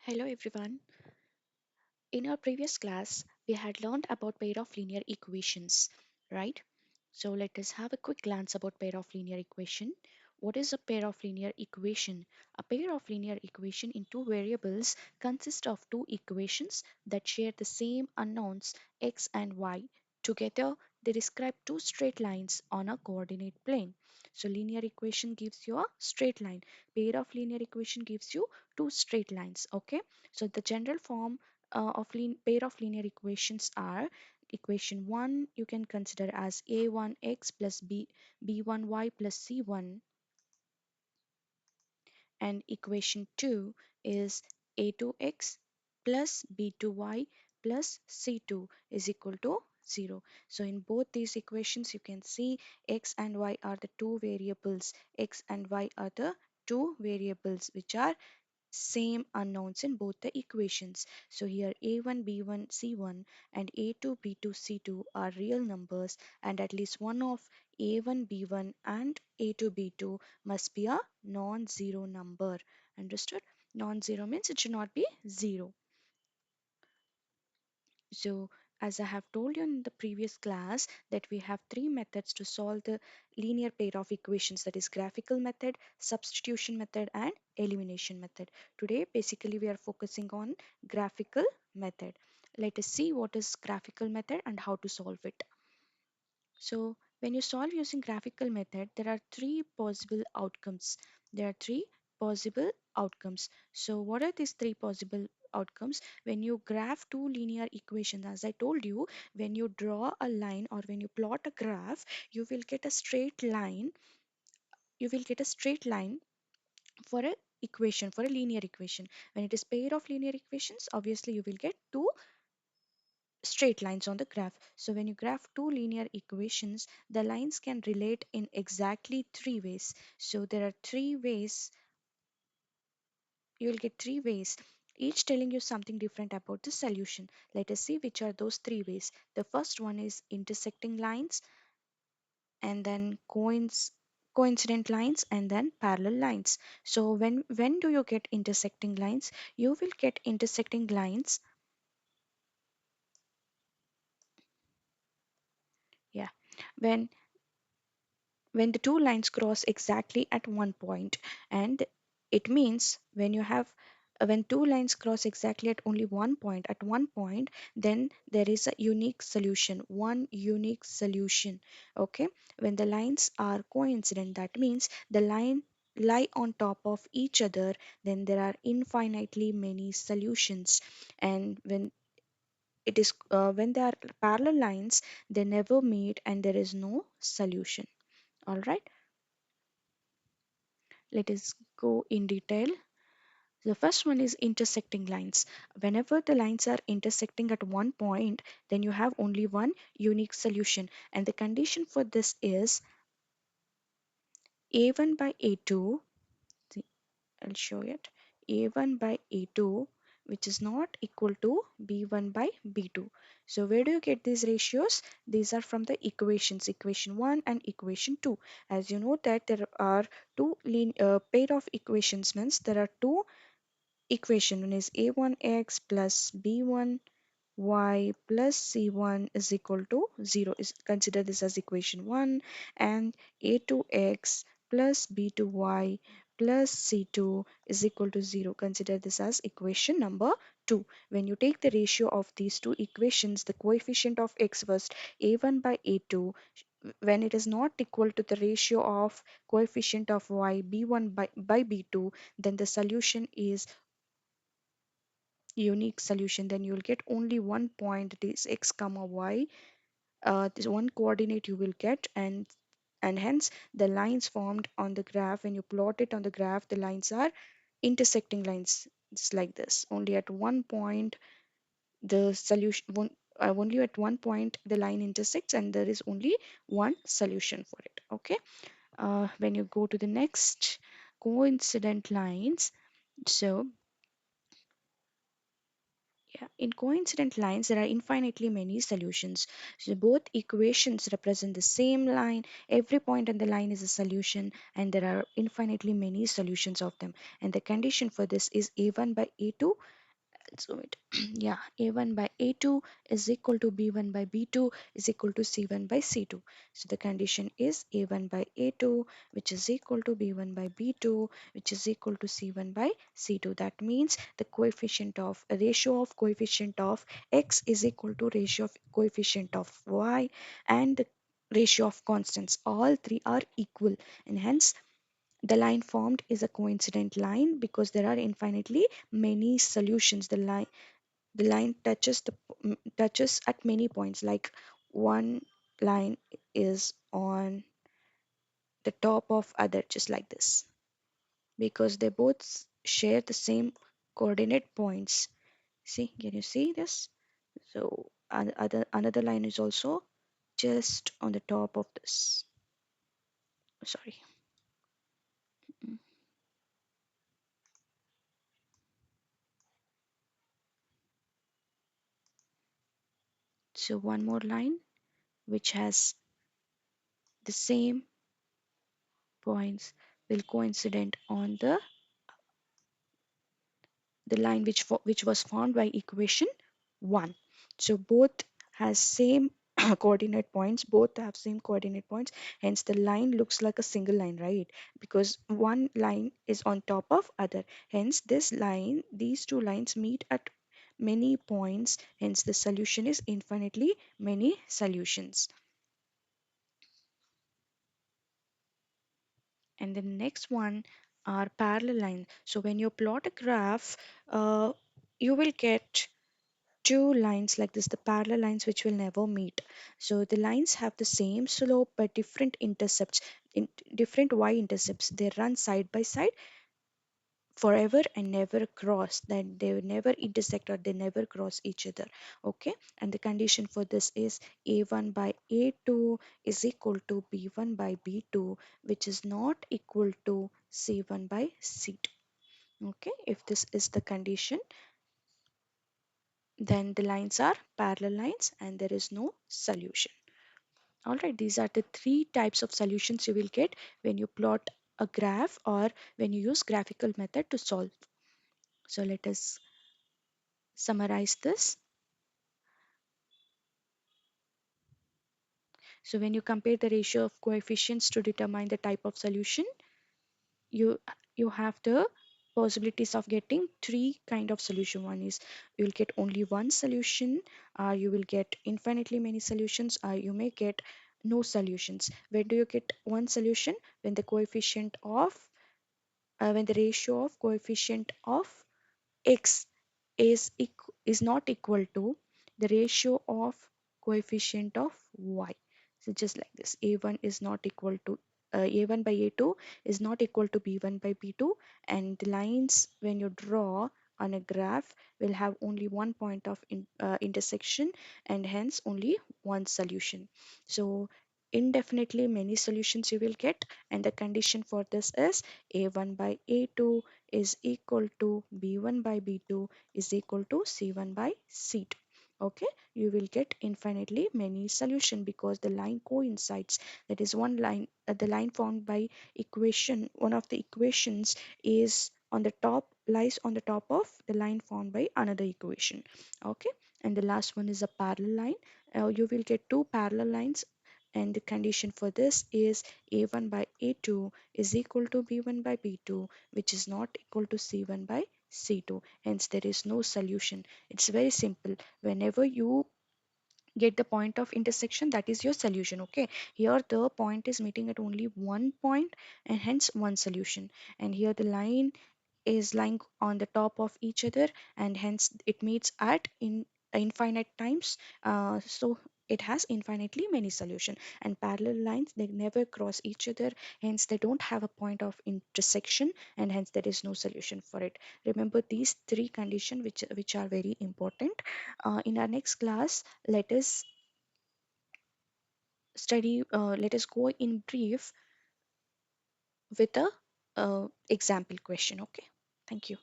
Hello everyone. In our previous class, we had learned about pair of linear equations, right? So let us have a quick glance about pair of linear equation. What is a pair of linear equation? A pair of linear equation in two variables consists of two equations that share the same unknowns x and y. Together, they describe two straight lines on a coordinate plane. So linear equation gives you a straight line. Pair of linear equation gives you two straight lines. Okay. So the general form of pair of linear equations are equation 1 you can consider as a1x plus b1y plus c1, and equation 2 is a2x plus b2y plus c2 is equal to 0. So in both these equations you can see x and y are the two variables. X and y are the two variables which are same unknowns in both the equations. So here a1, b1, c1 and a2, b2, c2 are real numbers, and at least one of a1, b1 and a2, b2 must be a non-zero number. Understood? Non-zero means it should not be zero. So, as I have told you in the previous class, that we have three methods to solve the linear pair of equations, that is graphical method, substitution method, and elimination method. Today, basically, we are focusing on graphical method. Let us see what is graphical method and how to solve it. So when you solve using graphical method, there are three possible outcomes. There are three possible outcomes. So what are these three possible outcomes? When you graph two linear equations, as I told you, when you draw a line or when you plot a graph, you will get a straight line. You will get a straight line for a equation, for a linear equation. When it is pair of linear equations, obviously you will get two straight lines on the graph. So when you graph two linear equations, the lines can relate in exactly three ways. So there are three ways, you will get three ways, each telling you something different about the solution. Let us see which are those three ways. The first one is intersecting lines, and then coincident lines, and then parallel lines. So when do you get intersecting lines? You will get intersecting lines, yeah, when the two lines cross exactly at one point. And it means when you have when two lines cross exactly at only one point, then there is a unique solution, one unique solution. Okay, when the lines are coincident, that means the line lie on top of each other, then there are infinitely many solutions. And when they are parallel lines, they never meet and there is no solution. All right, let us go in detail. The first one is intersecting lines. Whenever the lines are intersecting at one point, then you have only one unique solution. And the condition for this is a1 by a2. See, I'll show it. a1 by a2, which is not equal to b1 by b2. So where do you get these ratios? These are from the equations, equation 1 and equation 2. As you know that there are pair of equations, means there are two equation. One is a1x plus b1y plus c1 is equal to 0. Consider this as equation 1, and a2x plus b2y plus c2 is equal to 0. Consider this as equation number 2. When you take the ratio of these two equations, the coefficient of x was a1 by a2. When it is not equal to the ratio of coefficient of y b1 by b2, then the solution is unique solution. Then you will get only one point, that is x comma y. This one coordinate you will get, and hence the lines formed on the graph, when you plot it on the graph, the lines are intersecting lines. It's like this, only at one point the solution only at one point the line intersects, and there is only one solution for it. Okay, when you go to the next, coincident lines. So Yeah, in coincident lines, there are infinitely many solutions. So both equations represent the same line. Every point on the line is a solution, and there are infinitely many solutions of them. And the condition for this is a1 by a2. So it yeah, a1 by a2 is equal to b1 by b2 is equal to c1 by c2. So the condition is a1 by a2, which is equal to b1 by b2, which is equal to c1 by c2. That means the coefficient of ratio of coefficient of x is equal to ratio of coefficient of y, and the ratio of constants, all three are equal, and hence the line formed is a coincident line because there are infinitely many solutions. The line touches at many points, like one line is on the top of other, just like this, because they both share the same coordinate points. See, can you see this? So another line is also just on the top of this. Sorry. Mm. So one more line which has the same points will coincident on the line which was found by equation 1. So both has same coordinate points, both have same coordinate points, hence the line looks like a single line, right? Because one line is on top of other, hence this line, these two lines meet at many points, hence the solution is infinitely many solutions. And the next one are parallel lines. So when you plot a graph, you will get two lines like this, the parallel lines which will never meet. So the lines have the same slope but different intercepts, in different y-intercepts. They run side by side forever and never cross. That they will never intersect or they never cross each other. Okay, and the condition for this is a1 by a2 is equal to b1 by b2, which is not equal to c1 by c2. Okay, if this is the condition, then the lines are parallel lines and there is no solution. All right, these are the three types of solutions you will get when you plot a graph or when you use graphical method to solve. So let us summarize this. So when you compare the ratio of coefficients to determine the type of solution, you you have the possibilities of getting three kind of solution. One is you will get only one solution, or you will get infinitely many solutions, or you may get no solutions. Where do you get one solution? When the coefficient of when the ratio of coefficient of x is not equal to the ratio of coefficient of y. So just like this, a1 is not equal to a1 by a2 is not equal to b1 by b2, and the lines when you draw on a graph will have only one point of intersection, and hence only one solution. So indefinitely many solutions you will get, and the condition for this is a1 by a2 is equal to b1 by b2 is equal to c1 by c2. Okay, you will get infinitely many solution because the line coincides. That is one line, the line formed by equation, one of the equations is on the top, lies on the top of the line formed by another equation. Okay, and the last one is a parallel line. You will get two parallel lines, and the condition for this is a1 by a2 is equal to b1 by b2, which is not equal to c1 by c2. Hence there is no solution. It's very simple. Whenever you get the point of intersection, that is your solution. Okay, here the point is meeting at only one point, and hence one solution. And here the line is lying on the top of each other, and hence it meets at in infinite times, so it has infinitely many solution. And parallel lines, they never cross each other, hence they don't have a point of intersection, and hence there is no solution for it. Remember these three conditions which are very important. In our next class, let us go in brief with a example question. Okay, thank you.